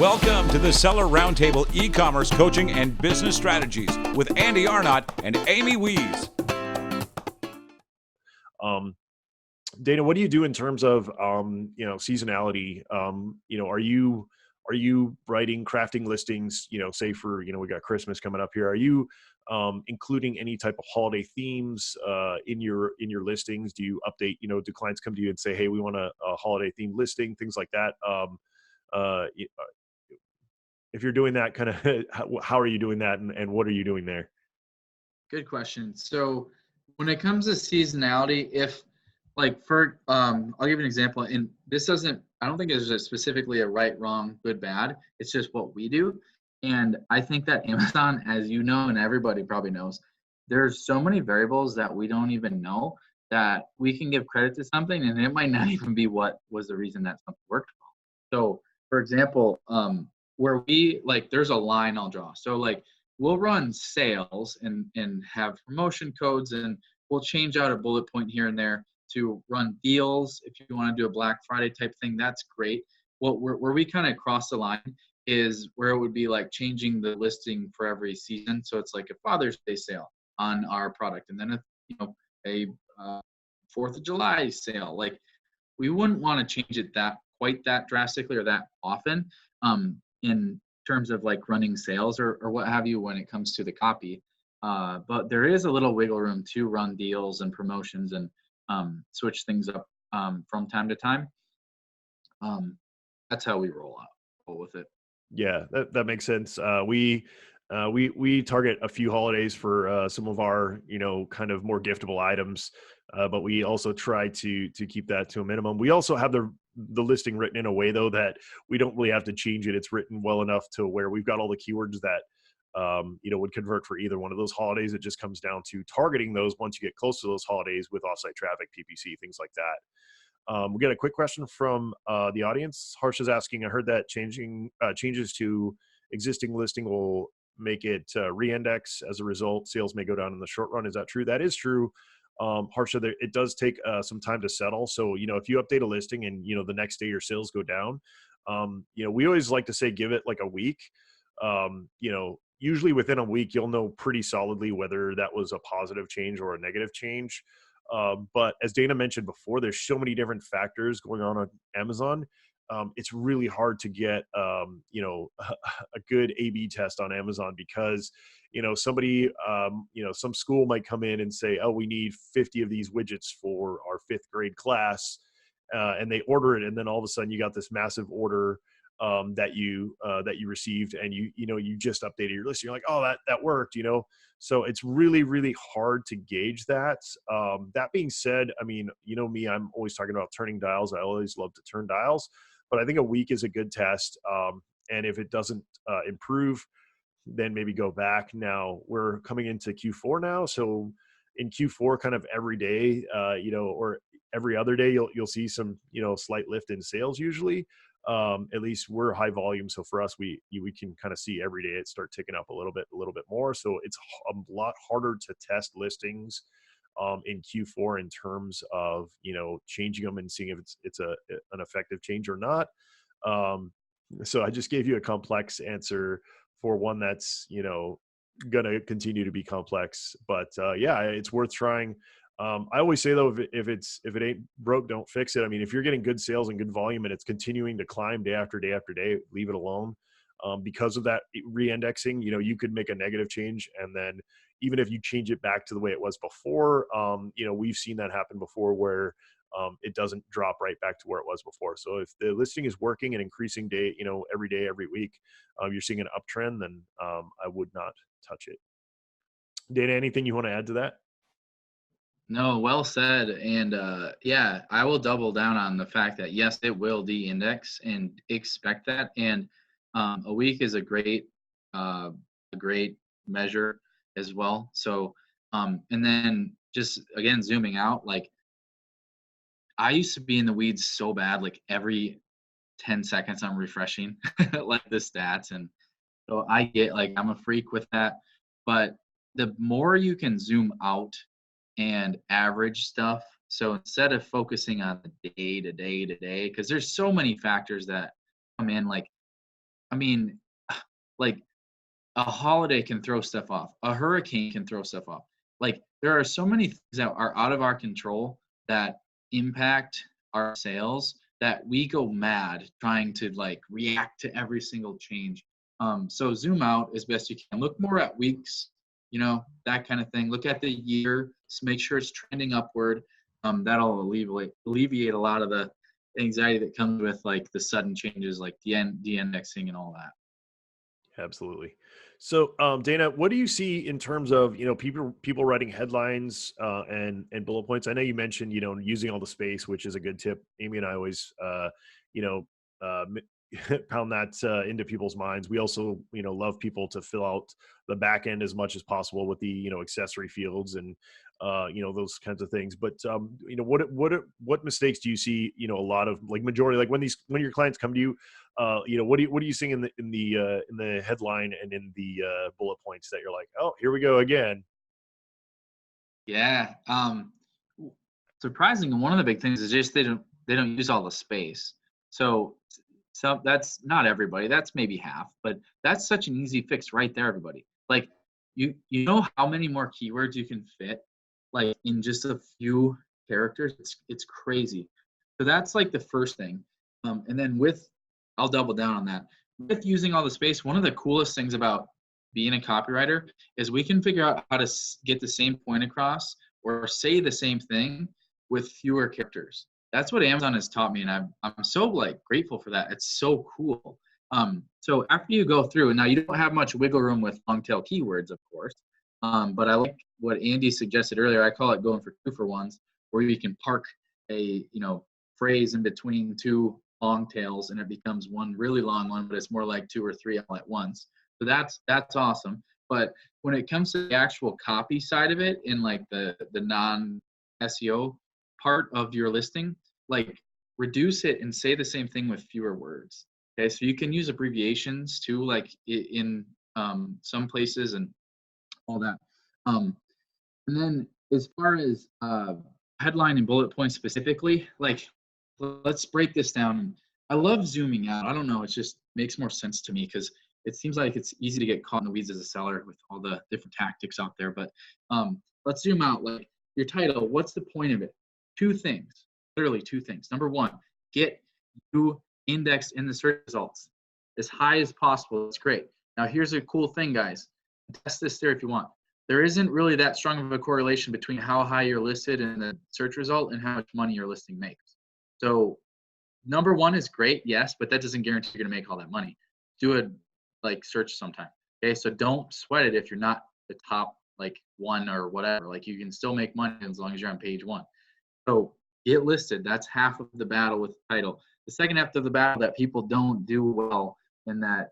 Welcome to the Seller Roundtable e-commerce coaching and business strategies with Andy Arnott and Amy Wees. Dana, what do you do in terms of seasonality? Are you writing, crafting listings? Say for we got Christmas coming up here. Are you including any type of holiday themes in your listings? Do you update? Do clients come to you and say, "Hey, we want a holiday themed listing," things like that? If you're doing that, kind of, how are you doing that, and what are you doing there? Good question. So when it comes to seasonality, if I'll give you an example. And this I don't think there's specifically a right, wrong, good, bad. It's just what we do. And I think that Amazon, as you know, and everybody probably knows, there's so many variables that we don't even know that we can give credit to something and it might not even be what was the reason that something worked well. So for example, where there's a line I'll draw. So we'll run sales and have promotion codes, and we'll change out a bullet point here and there to run deals. If you want to do a Black Friday type thing, that's great. Where we kind of cross the line is where it would be like changing the listing for every season. So it's like a Father's Day sale on our product, and then a 4th of July sale. We wouldn't want to change it quite that drastically or that often in terms of running sales or what have you when it comes to the copy. But there is a little wiggle room to run deals and promotions and switch things up from time to time. That's how we roll with it. Yeah, that makes sense. We target a few holidays for some of our kind of more giftable items, but we also try to keep that to a minimum. We also have the listing written in a way though that we don't really have to change it. It's written well enough to where we've got all the keywords that would convert for either one of those holidays. It just comes down to targeting those once you get close to those holidays with offsite traffic, PPC, things like that. We got a quick question from the audience. Harsh is asking, I heard that changes to existing listing will make it re-index. As a result, sales may go down in the short run. Is that true? That is true. Harsh, it does take some time to settle. So, if you update a listing and, the next day your sales go down, we always like to say, give it like a week. Usually within a week, you'll know pretty solidly whether that was a positive change or a negative change. But as Dana mentioned before, there's so many different factors going on Amazon. It's really hard to get, a good A/B test on Amazon because, somebody, some school might come in and say, oh, we need 50 of these widgets for our 5th grade class. And they order it. And then all of a sudden you got this massive order that you received, and you just updated your list. You're like, oh, that worked, So it's really, really hard to gauge that. That being said, I mean, me, I'm always talking about turning dials. I always love to turn dials, but I think a week is a good test. And if it doesn't improve, then maybe go back. Now we're coming into Q4 now, so in Q4, kind of every day, or every other day, you'll see some slight lift in sales usually. At least we're high volume, so for us, we can kind of see every day it start ticking up a little bit more. So it's a lot harder to test listings in Q4 in terms of changing them and seeing if it's an effective change or not. So I just gave you a complex answer for one that's gonna continue to be complex, but yeah, it's worth trying. I always say though, if it ain't broke, don't fix it. I mean, if you're getting good sales and good volume and it's continuing to climb day after day after day, leave it alone. Because of that re-indexing, you could make a negative change, and then even if you change it back to the way it was before, we've seen that happen before where it doesn't drop right back to where it was before. So if the listing is working and increasing day, every day, every week, you're seeing an uptrend, then I would not touch it. Dana, anything you want to add to that? No, well said. And yeah, I will double down on the fact that yes, it will de-index, and expect that. And a week is a great measure as well. So and then just again zooming out, I used to be in the weeds so bad, every 10 seconds I'm refreshing the stats, and so I get I'm a freak with that. But the more you can zoom out and average stuff, so instead of focusing on the day to day, because there's so many factors that come in, I mean, like a holiday can throw stuff off. A hurricane can throw stuff off. Like there are so many things that are out of our control that impact our sales that we go mad trying to like react to every single change. So zoom out as best you can. Look more at weeks, that kind of thing. Look at the year. Just make sure it's trending upward. That'll alleviate a lot of the anxiety that comes with like the sudden changes, like de-indexing and all that. Absolutely. So, Dana, what do you see in terms of people writing headlines and bullet points? I know you mentioned using all the space, which is a good tip. Amy and I always you know pound that into people's minds. We also love people to fill out the back end as much as possible with the accessory fields and those kinds of things. But what mistakes do you see? A lot of like majority, like when your clients come to you. What are you seeing in the headline and in the bullet points that you're like, oh, here we go again? Yeah. Surprising. One of the big things is just they don't use all the space. So that's not everybody. That's maybe half, but that's such an easy fix right there, everybody. Like you know how many more keywords you can fit like in just a few characters. It's crazy. So that's like the first thing. And then I'll double down on that. With using all the space, one of the coolest things about being a copywriter is we can figure out how to get the same point across or say the same thing with fewer characters. That's what Amazon has taught me, and I'm so like grateful for that. It's so cool. So after you go through, and now you don't have much wiggle room with long tail keywords, of course, but I like what Andy suggested earlier. I call it going for 2-for-1s, where you can park a phrase in between two long tails and it becomes one really long one, but it's more like 2 or 3 all at once. So that's awesome. But when it comes to the actual copy side of it in like the non SEO part of your listing, like reduce it and say the same thing with fewer words. Okay, so you can use abbreviations too, like in some places and all that. And then as far as headline and bullet points specifically, like let's break this down. I love zooming out. I don't know, it just makes more sense to me because it seems like it's easy to get caught in the weeds as a seller with all the different tactics out there. But let's zoom out. Like your title, what's the point of it? 2 things, literally 2 things. Number 1, get you indexed in the search results as high as possible. That's great. Now here's a cool thing, guys. Test this there if you want. There isn't really that strong of a correlation between how high you're listed in the search result and how much money your listing makes. So number 1 is great, yes, but that doesn't guarantee you're gonna make all that money. Do a like search sometime. Okay, so don't sweat it if you're not the top like 1 or whatever. Like you can still make money as long as you're on page 1. So get listed. That's half of the battle with the title. The second half of the battle that people don't do well and that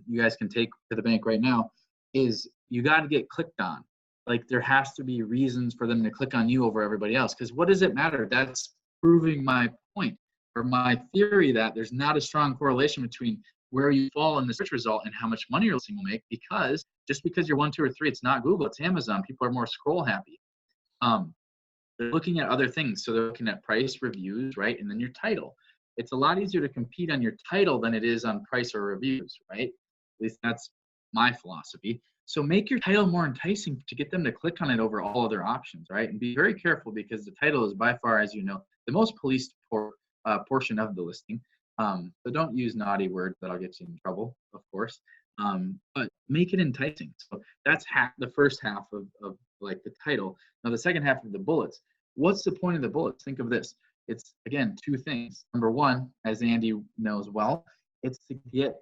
you guys can take to the bank right now is you got to get clicked on. Like there has to be reasons for them to click on you over everybody else. Because what does it matter? That's proving my point or my theory that there's not a strong correlation between where you fall in the search result and how much money your listing will make, because just because you're 1, 2, or 3, it's not Google, it's Amazon. People are more scroll happy. They're looking at other things. So they're looking at price, reviews, right? And then your title. It's a lot easier to compete on your title than it is on price or reviews, right? At least that's my philosophy. So make your title more enticing to get them to click on it over all other options, right? And be very careful because the title is by far, as you know, the most policed portion of the listing. So don't use naughty words that'll get you in trouble, of course. But make it enticing. So that's the first half of like the title. Now the second half of the bullets. What's the point of the bullets? Think of this. It's again 2 things. Number 1, as Andy knows well, it's to get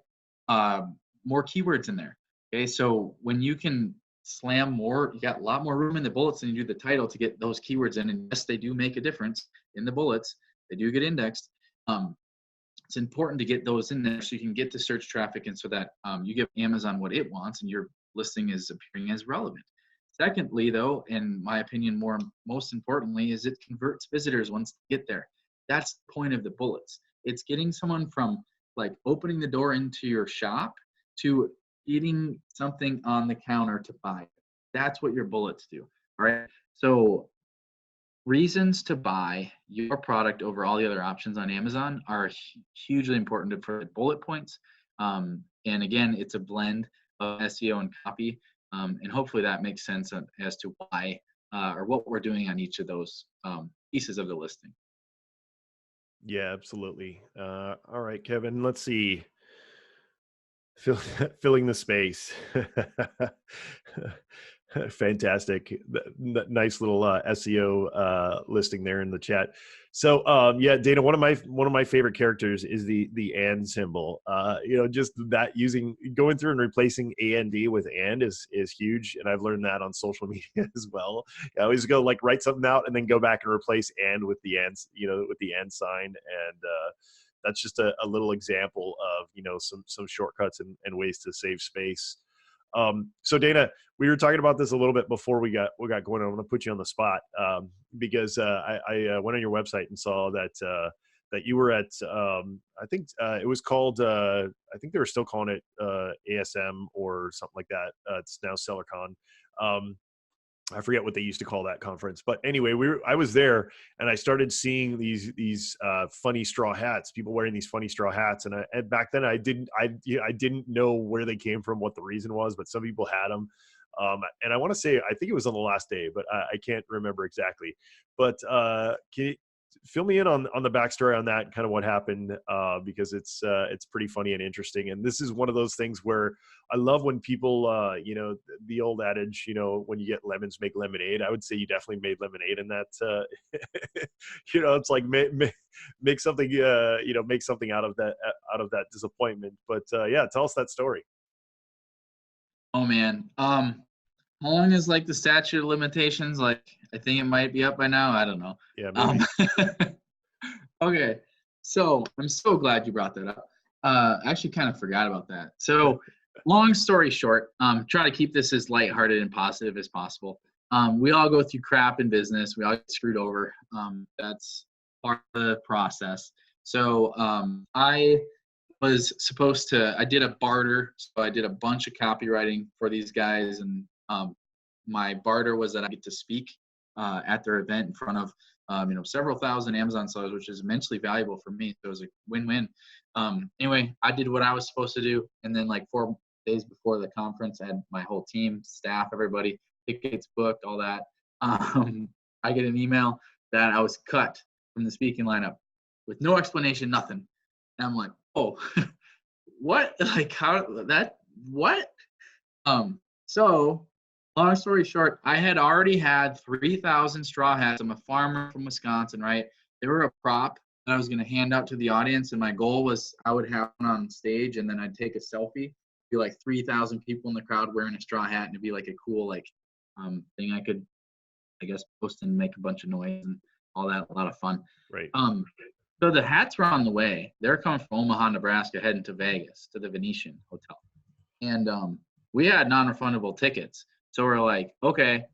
more keywords in there. Okay, so when you can slam more, you got a lot more room in the bullets than you do the title to get those keywords in. And yes, they do make a difference in the bullets. They do get indexed. It's important to get those in there so you can get the search traffic and so that you give Amazon what it wants and your listing is appearing as relevant. Secondly, though, in my opinion, most importantly, is it converts visitors once they get there. That's the point of the bullets. It's getting someone from like opening the door into your shop to eating something on the counter to buy. That's what your bullets do. All right. So reasons to buy your product over all the other options on Amazon are hugely important for bullet points. And And again, it's a blend of SEO and copy. And hopefully that makes sense as to why or what we're doing on each of those pieces of the listing. Yeah, absolutely. All right, Kevin, let's see. Filling the space. Fantastic. Nice little SEO listing there in the chat. So yeah, Dana, one of my favorite characters is the and symbol. Just that going through and replacing and with and is huge, and I've learned that on social media as well. I always go like write something out and then go back and replace and with the and, with the and sign, and that's just a little example of some shortcuts and ways to save space. So Dana, we were talking about this a little bit before we got going on. I'm going to put you on the spot because I went on your website and saw that you were at I think it was called I think they were still calling it ASM or something like that. It's now SellerCon. I forget what they used to call that conference, but anyway, I was there and I started seeing these funny straw hats, people wearing these funny straw hats. And back then I didn't know where they came from, what the reason was, but some people had them. And I want to say, I think it was on the last day, but I can't remember exactly. But can you fill me in on the backstory on that, kind of what happened, because it's pretty funny and interesting. And this is one of those things where I love when people, the old adage, when you get lemons, make lemonade. I would say you definitely made lemonade in that. It's like make something, make something out of that disappointment. But yeah, tell us that story. Oh man, how long is like the statute of limitations? Like, I think it might be up by now. I don't know. Yeah, maybe. Okay, so I'm so glad you brought that up. I actually kind of forgot about that. So, long story short, try to keep this as lighthearted and positive as possible. We all go through crap in business. We all get screwed over. That's part of the process. So, I did a barter. So I did a bunch of copywriting for these guys, and my barter was that I get to speak at their event in front of several thousand Amazon sellers, which is immensely valuable for me. So it was a win-win. Anyway, I did what I was supposed to do, and then like 4 days before the conference, I had my whole team, staff, everybody, tickets booked, all that. I get an email that I was cut from the speaking lineup with no explanation, nothing. And I'm like, oh, what? Like, how that? What? So long story short, I had already had 3,000 straw hats. I'm a farmer from Wisconsin, right? They were a prop that I was going to hand out to the audience, and my goal was I would have one on stage, and then I'd take a selfie. Be like 3,000 people in the crowd wearing a straw hat, and it'd be like a cool thing I could, I guess, post and make a bunch of noise and all that. A lot of fun. Right. So the hats were on the way. They're coming from Omaha, Nebraska, heading to Vegas to the Venetian Hotel. And we had non-refundable tickets. So we're like, okay,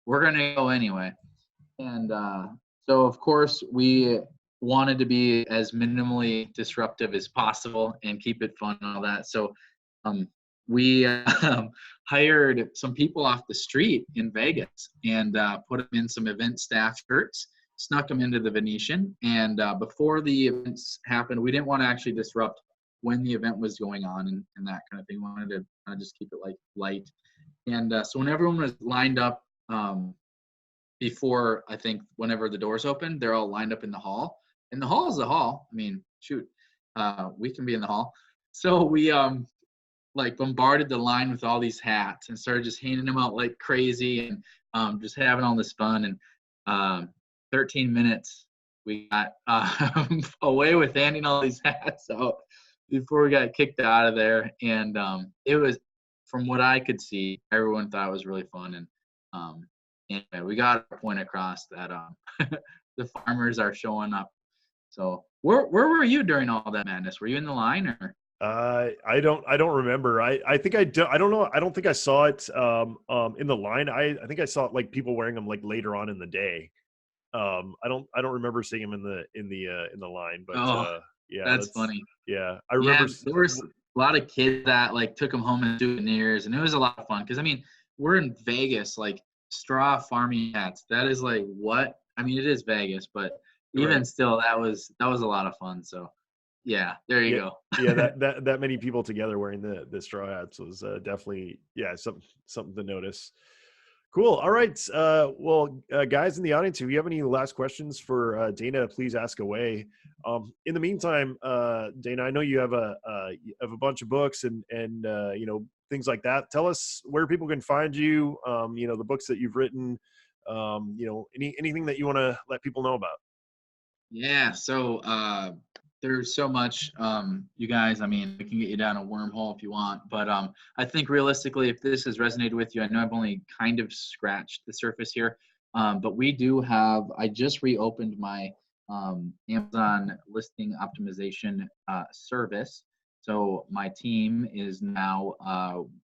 we're going to go anyway. And so, of course, we wanted to be as minimally disruptive as possible and keep it fun and all that. So we hired some people off the street in Vegas and put them in some event staff shirts, snuck them into the Venetian. And before the events happened, we didn't want to actually disrupt when the event was going on and that kind of thing. We wanted to kind of just keep it light. And so when everyone was lined up before, I think, whenever the doors opened, they're all lined up in the hall. And the hall is the hall. I mean, shoot, we can be in the hall. So we bombarded the line with all these hats and started just handing them out like crazy and just having all this fun. And 13 minutes, we got away with handing all these hats out before we got kicked out of there. And it was, from what I could see, everyone thought it was really fun. And anyway, we got our point across that the farmers are showing up. So where were you during all that madness? Were you in the line or? I don't remember. I think I don't know. I don't think I saw it in the line. I think I saw it like people wearing them like later on in the day. I don't remember seeing them in the line, but yeah, that's funny. Yeah, I remember. Yeah, there was a lot of kids that like took them home as souvenirs, and it was a lot of fun because I mean we're in Vegas, like straw farming hats. That is like what I mean. It is Vegas, but even still, that was a lot of fun. So Yeah, there you go. Yeah, that many people together wearing the straw hats was definitely something to notice. Cool. All right. Guys in the audience, if you have any last questions for Dana, please ask away. In the meantime, Dana, I know you have a bunch of books and things like that. Tell us where people can find you. The books that you've written. Anything that you want to let people know about. Yeah, so there's so much, you guys. I mean, we can get you down a wormhole if you want, but I think realistically, if this has resonated with you, I know I've only kind of scratched the surface here, but we do have. I just reopened my Amazon listing optimization service. So my team is now.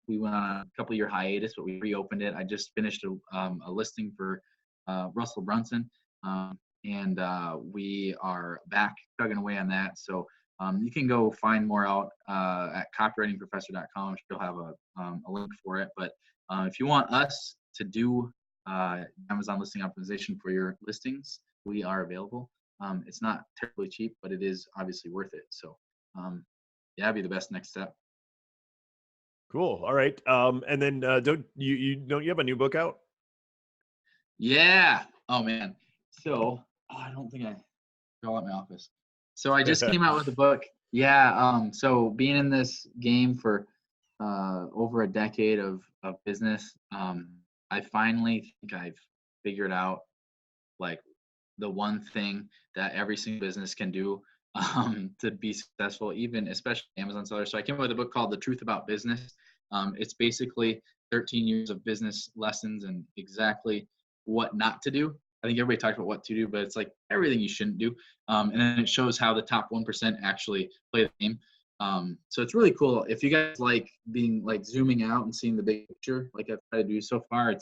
We went on a couple-year hiatus, but we reopened it. I just finished a listing for Russell Brunson. And we are back chugging away on that. So you can go find more out at copywritingprofessor.com. She'll have a link for it. But if you want us to do Amazon listing optimization for your listings, we are available. It's not terribly cheap, but it is obviously worth it. So that'd be the best next step. Cool. All right. And then don't you have a new book out? Yeah. Oh man. So I don't think I go at my office. So I just came out with a book. Yeah. So being in this game for over a decade of business, I finally think I've figured out like the one thing that every single business can do to be successful, even especially Amazon sellers. So I came up with a book called The Truth About Business. It's basically 13 years of business lessons and exactly what not to do. I think everybody talks about what to do, but it's like everything you shouldn't do. And then it shows how the top 1% actually play the game. So it's really cool. If you guys like being like zooming out and seeing the big picture, like I've tried to do so far,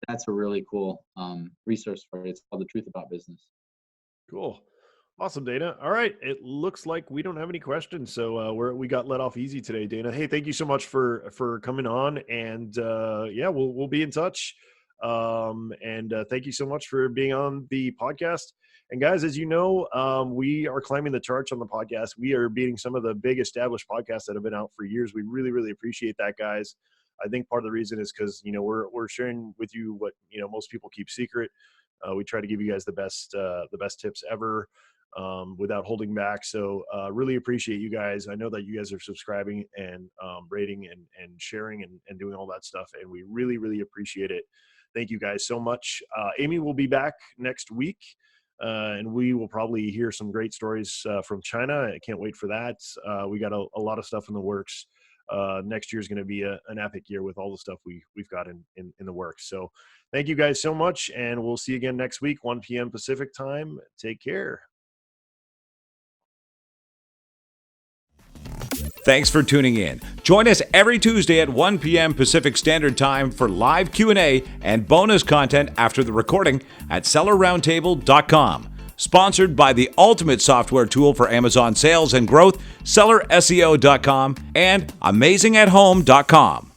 that's a really cool resource for it. It's called The Truth About Business. Cool. Awesome, Dana. All right. It looks like we don't have any questions. So we got let off easy today, Dana. Hey, thank you so much for coming on. And we'll be in touch. Thank you so much for being on the podcast. And guys, as you know, we are climbing the charts on the podcast. We are beating some of the big established podcasts that have been out for years. We really, really appreciate that, guys. I think part of the reason is because, we're sharing with you what, most people keep secret. We try to give you guys the best tips ever, without holding back. So really appreciate you guys. I know that you guys are subscribing and rating and sharing and doing all that stuff. And we really, really appreciate it. Thank you guys so much. Amy will be back next week, and we will probably hear some great stories from China. I can't wait for that. We got a lot of stuff in the works. Next year is going to be an epic year with all the stuff we've got in the works. So thank you guys so much, and we'll see you again next week, 1 p.m. Pacific time. Take care. Thanks for tuning in. Join us every Tuesday at 1 p.m. Pacific Standard Time for live Q&A and bonus content after the recording at sellerroundtable.com. Sponsored by the ultimate software tool for Amazon sales and growth, sellerseo.com and amazingathome.com.